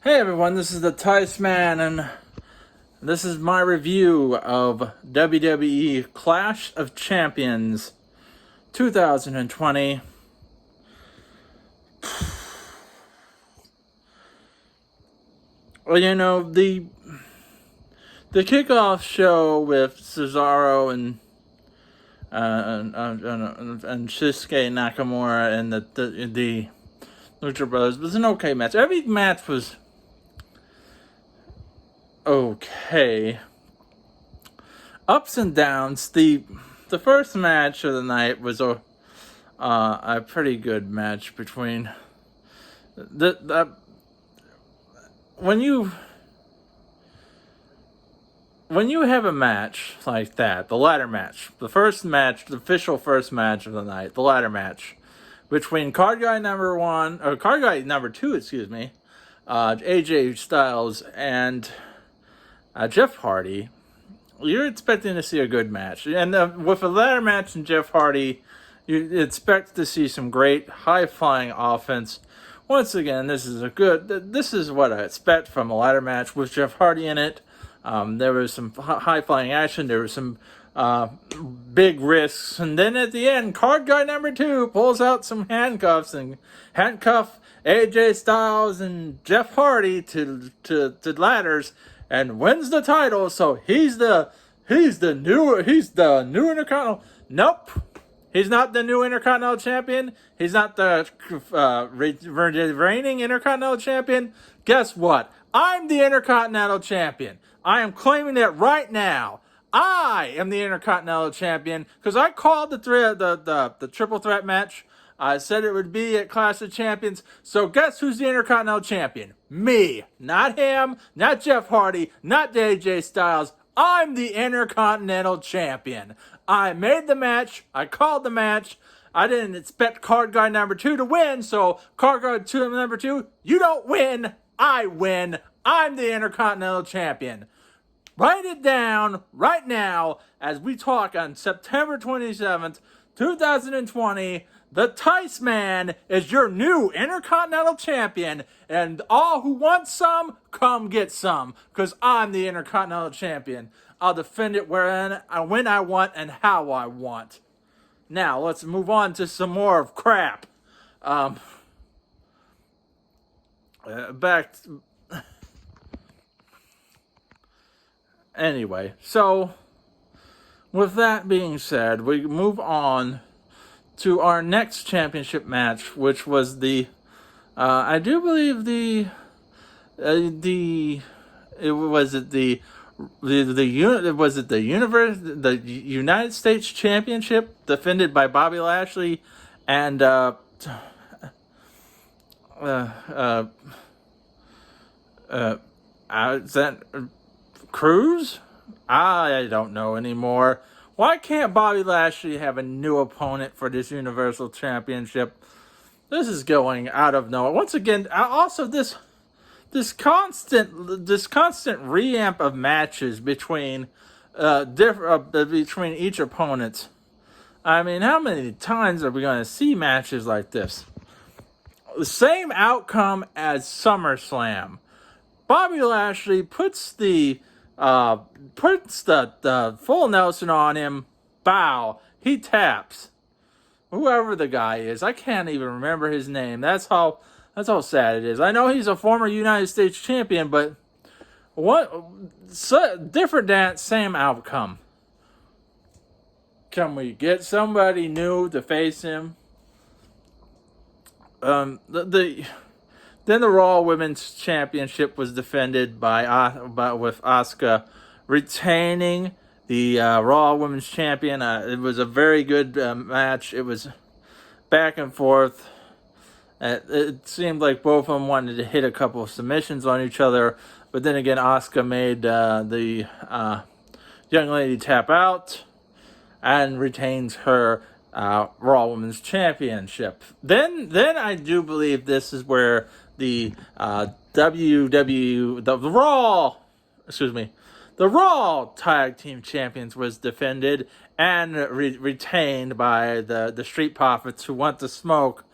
Hey everyone, this is the Theissman, and this is my review of WWE Clash of Champions 2020. Well, the kickoff show with Cesaro and Shinsuke Nakamura and the Lucha Brothers was an okay match. Every match was okay. Ups and downs. The first match of the night was a pretty good match between when you have a match like that, the ladder match, the official first match of the night, the ladder match between card guy number 2, AJ Styles and Jeff Hardy, you're expecting to see a good match. And with a ladder match and Jeff Hardy, you expect to see some great high-flying offense. Once again, this is what I expect from a ladder match with Jeff Hardy in it. There was some high-flying action. There was some big risks. And then at the end, card guy number 2 pulls out some handcuffs and handcuff AJ Styles and Jeff Hardy to ladders and wins the title. So he's the new Intercontinental. Nope. He's not the new Intercontinental Champion. He's not the reigning Intercontinental Champion. Guess what? I'm the Intercontinental Champion. I am claiming it right now. I am the Intercontinental Champion because I called the triple threat match. I said it would be at Clash of Champions. So guess who's the Intercontinental Champion? Me. Not him. Not Jeff Hardy. Not AJ Styles. I'm the Intercontinental Champion. I made the match. I called the match. I didn't expect card guy number 2 to win. So card guy number 2, you don't win. I win. I'm the Intercontinental Champion. Write it down right now as we talk on September 27th, 2020. The Theissman is your new Intercontinental Champion, and all who want some, come get some, because I'm the Intercontinental Champion. I'll defend it when I want and how I want. Now, let's move on to some more of crap. Anyway, so with that being said, we move on to our next championship match, which was the United States Championship defended by Bobby Lashley and is that Cruz? I don't know anymore. Why can't Bobby Lashley have a new opponent for this Universal Championship? This is going out of nowhere. Once again, also this constant reamp of matches between each opponent. I mean, how many times are we going to see matches like this? The same outcome as SummerSlam. Bobby Lashley puts the full Nelson on him. Bow. He taps. Whoever the guy is, I can't even remember his name. That's how sad it is. I know he's a former United States champion, but different dance, same outcome. Can we get somebody new to face him? Then the Raw Women's Championship was defended with Asuka retaining the Raw Women's Champion. It was a very good match. It was back and forth. It seemed like both of them wanted to hit a couple of submissions on each other, but then again, Asuka made the young lady tap out and retains her Raw Women's Championship. Then I do believe this is where the Raw Tag Team Champions was defended and retained by the Street Profits who want to smoke.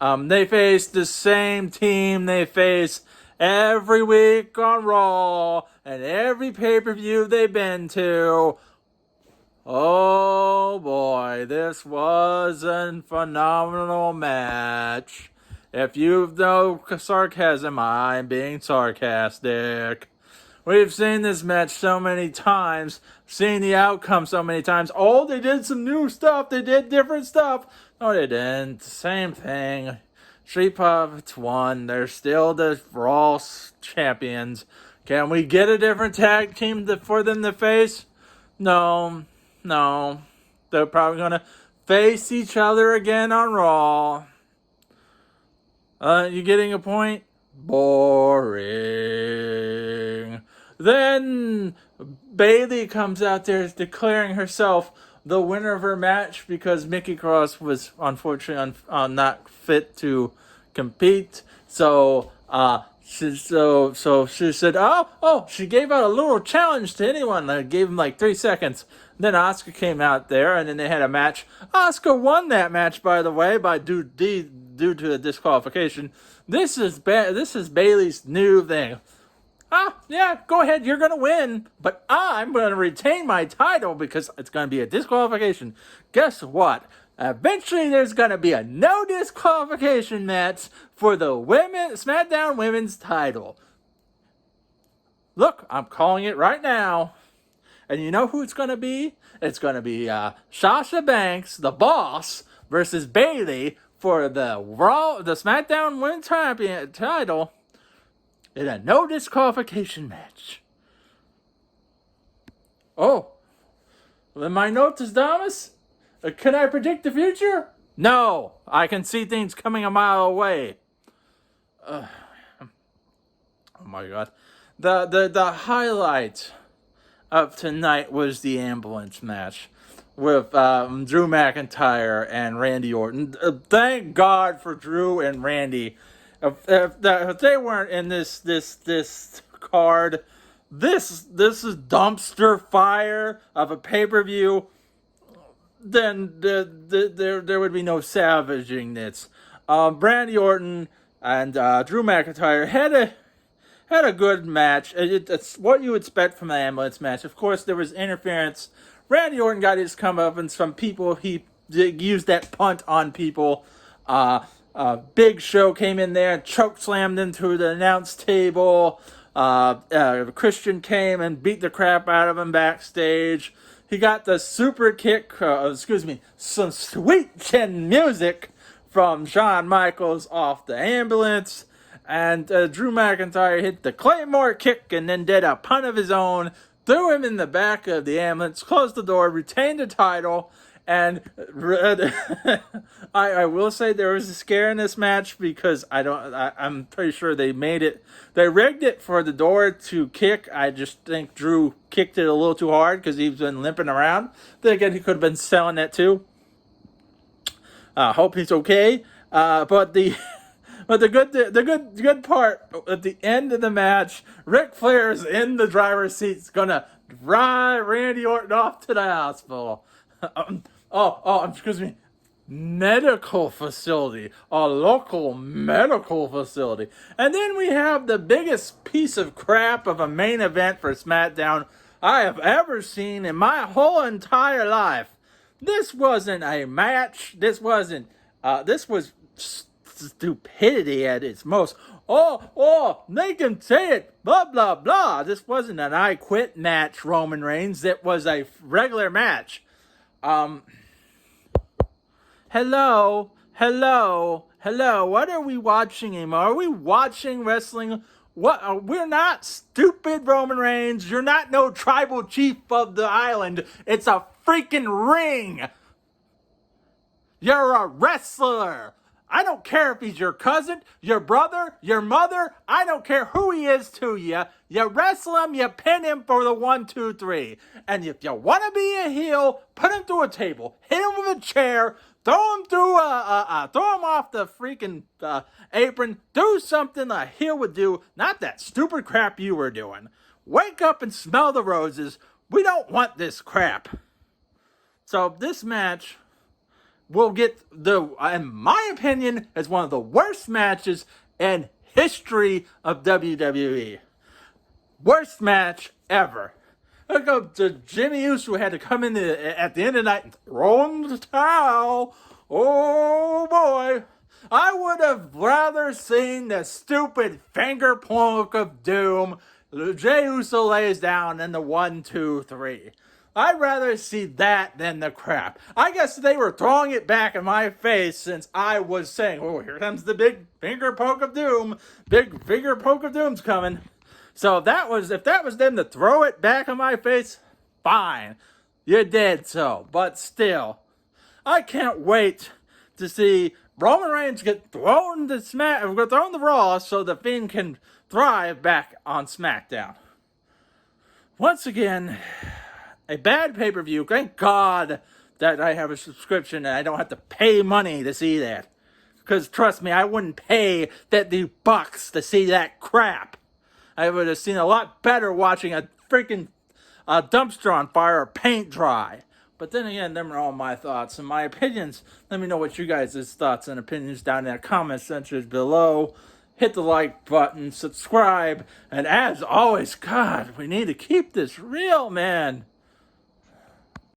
They face the same team they face every week on Raw and every pay-per-view they've been to. Oh boy, this was a phenomenal match. If you know sarcasm, I'm being sarcastic. We've seen this match so many times, seen the outcome so many times. Oh, they did some new stuff. They did different stuff. No, they didn't. Same thing. Street Profits won. They're still the Raw champions. Can we get a different tag team for them to face? No. They're probably going to face each other again on Raw. You getting a point? Boring. Then Bayley comes out there declaring herself the winner of her match because Mickey Cross was unfortunately not fit to compete. So she said, she gave out a little challenge to anyone. That gave him like 3 seconds. Then Asuka came out there, and then they had a match. Asuka won that match, by the way, due to a disqualification. This is Bayley's new thing. Yeah, go ahead, you're going to win, but I'm going to retain my title because it's going to be a disqualification. Guess what? Eventually, there's going to be a no disqualification match for the SmackDown Women's title. Look, I'm calling it right now. And you know who it's going to be? It's going to be Sasha Banks, the boss, versus Bayley for the SmackDown Women's title in a no disqualification match. Oh, in my notes is Damas. Can I predict the future? No, I can see things coming a mile away. Oh my God, the highlight of tonight was the ambulance match with Drew McIntyre and Randy Orton. Thank God for Drew and Randy. If they weren't in this card, this is dumpster fire of a pay-per-view, then there would be no salvaging this. Randy Orton and Drew McIntyre had a good match. It's what you expect from an ambulance match. Of course, there was interference. Randy Orton got his comeuppance from people. He used that punt on people. Big Show came in there and choke slammed into the announce table. Christian came and beat the crap out of him backstage. He got the super kick, some sweet chin music from Shawn Michaels off the ambulance. And Drew McIntyre hit the Claymore kick and then did a punt of his own, threw him in the back of the ambulance, closed the door, retained the title. And I will say there was a scare in this match because I'm pretty sure they rigged it for the door to kick. I just think Drew kicked it a little too hard because he's been limping around. Then again, he could have been selling it too. Hope he's okay. But the good part at the end of the match, Ric Flair's in the driver's seat, gonna drive Randy Orton off to the hospital. Medical facility, a local medical facility. And then we have the biggest piece of crap of a main event for SmackDown I have ever seen in my whole entire life. This wasn't a match. This was stupidity at its most. They can say it, blah, blah, blah. This wasn't an I Quit match, Roman Reigns. It was a regular match. Hello, what are we watching anymore? Are we watching wrestling? What? We're not stupid, Roman Reigns. You're not no tribal chief of the island. It's a freaking ring. You're a wrestler. I don't care if he's your cousin, your brother, your mother. I don't care who he is to you. You wrestle him, you pin him for the 1, 2, 3. And if you want to be a heel, put him through a table, hit him with a chair, throw him off the freaking apron. Do something a heel would do, not that stupid crap you were doing. Wake up and smell the roses. We don't want this crap. So this match will get in my opinion, is one of the worst matches in history of WWE. Worst match ever. Look up to Jimmy Uso had to come in at the end of the night and throw in the towel. Oh boy. I would have rather seen the stupid finger poke of doom. Jey Uso lays down in the 1, 2, 3. I'd rather see that than the crap. I guess they were throwing it back in my face since I was saying, oh, here comes the big finger poke of doom. Big finger poke of doom's coming. So if that was them to throw it back in my face, fine. You did so. But still, I can't wait to see Roman Reigns get thrown to Raw so the Fiend can thrive back on SmackDown. Once again, a bad pay-per-view. Thank God that I have a subscription and I don't have to pay money to see that. Because trust me, I wouldn't pay the bucks to see that crap. I would have seen a lot better watching a freaking dumpster on fire or paint dry. But then again, them are all my thoughts and my opinions. Let me know what you guys' thoughts and opinions down in the comment section below. Hit the like button, subscribe, and as always, God, we need to keep this real, man.